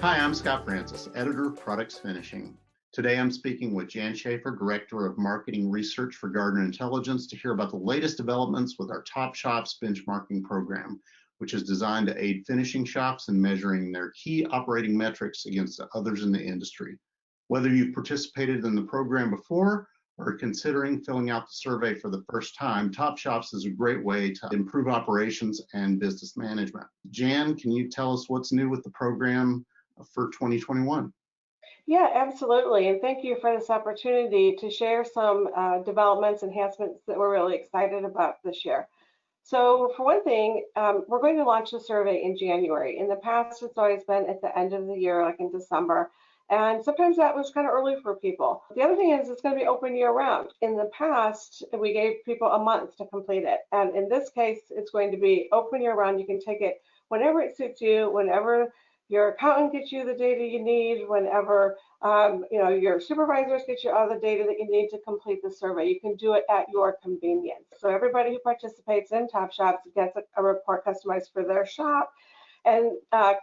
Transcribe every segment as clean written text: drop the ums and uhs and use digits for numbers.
Hi, I'm Scott Francis, editor of Products Finishing. Today I'm speaking with Jan Schaefer, Director of Marketing Research for Gartner Intelligence, to hear about the latest developments with our Top Shops benchmarking program, which is designed to aid finishing shops in measuring their key operating metrics against others in the industry. Whether you've participated in the program before or are considering filling out the survey for the first time, Top Shops is a great way to improve operations and business management. Jan, can you tell us what's new with the program for 2021? Yeah, absolutely. And thank you for this opportunity to share some developments, enhancements that we're really excited about this year. So for one thing, we're going to launch the survey in January. In the past, it's always been at the end of the year, like in December. And sometimes that was kind of early for people. The other thing is it's going to be open year round. In the past, we gave people a month to complete it. And in this case, it's going to be open year round. You can take it whenever it suits you, whenever your accountant gets you the data you need, whenever your supervisors get you all the data that you need to complete the survey. You can do it at your convenience. So everybody who participates in Top Shops gets a report customized for their shop. And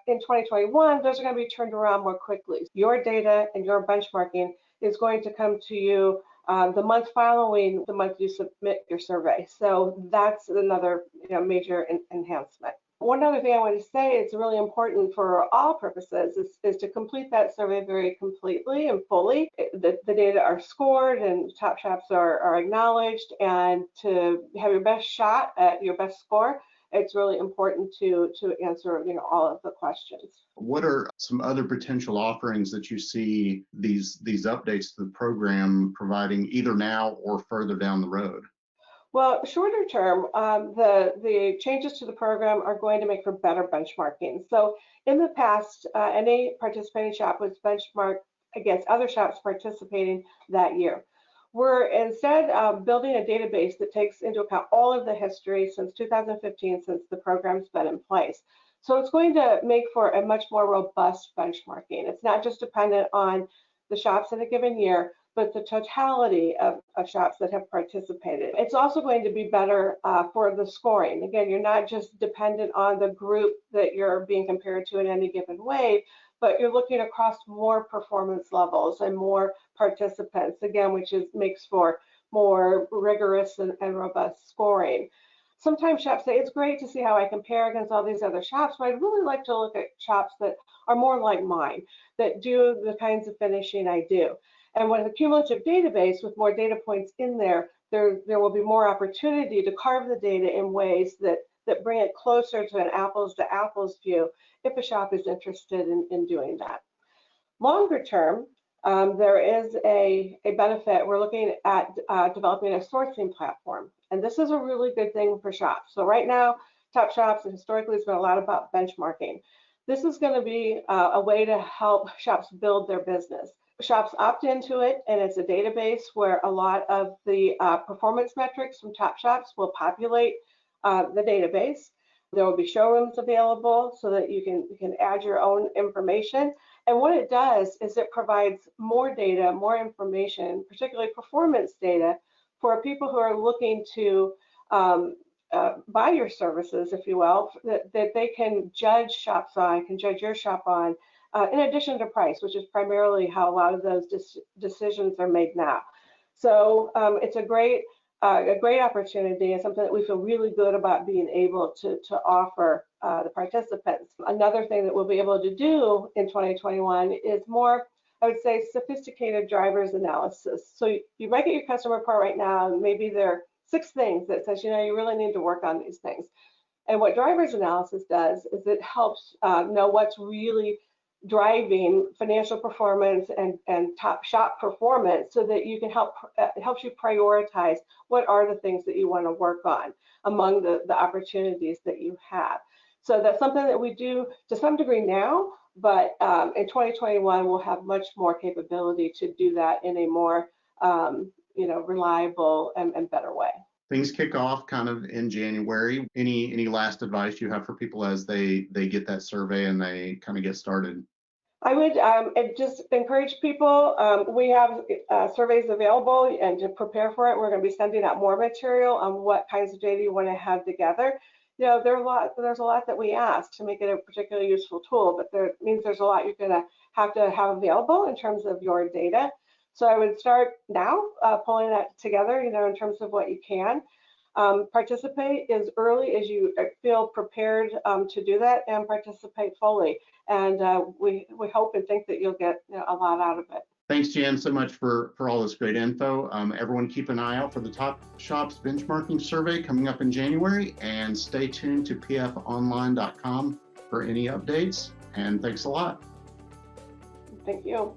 in 2021, those are going to be turned around more quickly. Your data and your benchmarking is going to come to you the month following the month you submit your survey. So that's another major enhancement. One other thing I want to say, it's really important for all purposes, is to complete that survey very completely and fully. The data are scored and Top Shops are acknowledged, and to have your best shot at your best score, it's really important to answer all of the questions. What are some other potential offerings that you see these updates to the program providing either now or further down the road? Well, shorter term, the changes to the program are going to make for better benchmarking. So in the past, any participating shop was benchmarked against other shops participating that year. We're instead building a database that takes into account all of the history since 2015, since the program's been in place. So it's going to make for a much more robust benchmarking. It's not just dependent on the shops in a given year, but the totality of shops that have participated. It's also going to be better for the scoring. Again, you're not just dependent on the group that you're being compared to in any given wave, but you're looking across more performance levels and more participants, again, which makes for more rigorous and robust scoring. Sometimes shops say, it's great to see how I compare against all these other shops, but I'd really like to look at shops that are more like mine, that do the kinds of finishing I do. And with a cumulative database with more data points in there will be more opportunity to carve the data in ways that bring it closer to an apples to apples view if a shop is interested in doing that. Longer term, there is a benefit. We're looking at developing a sourcing platform. And this is a really good thing for shops. So right now, Top Shops historically has been a lot about benchmarking. This is going to be a way to help shops build their business. Shops opt into it, and it's a database where a lot of the performance metrics from Top Shops will populate the database. There will be showrooms available so that you can add your own information. And what it does is it provides more data, more information, particularly performance data, for people who are looking to buy your services, if you will, that they can judge shops on, can judge your shop on, in addition to price, which is primarily how a lot of those decisions are made now. So it's a great opportunity and something that we feel really good about being able to offer the participants. Another thing that we'll be able to do in 2021 is more, I would say, sophisticated drivers analysis. So you might get your customer report right now, and maybe there are 6 things that says, you really need to work on these things. And what drivers analysis does is it helps know what's really driving financial performance and Top Shop performance, so that you can it helps you prioritize what are the things that you want to work on among the opportunities that you have. So that's something that we do to some degree now, but in 2021 we'll have much more capability to do that in a more reliable and better way. Things kick off kind of in January. Any last advice you have for people as they get that survey and they kind of get started? I would just encourage people. We have surveys available, and to prepare for it, we're going to be sending out more material on what kinds of data you want to have together. there's a lot that we ask to make it a particularly useful tool, but there means there's a lot you're going to have available in terms of your data. So I would start now pulling that together, in terms of what you can. Participate as early as you feel prepared to do that, and participate fully. And we hope and think that you'll get a lot out of it. Thanks, Jan, so much for all this great info. Everyone keep an eye out for the Top Shops benchmarking survey coming up in January, and stay tuned to pfonline.com for any updates. And thanks a lot. Thank you.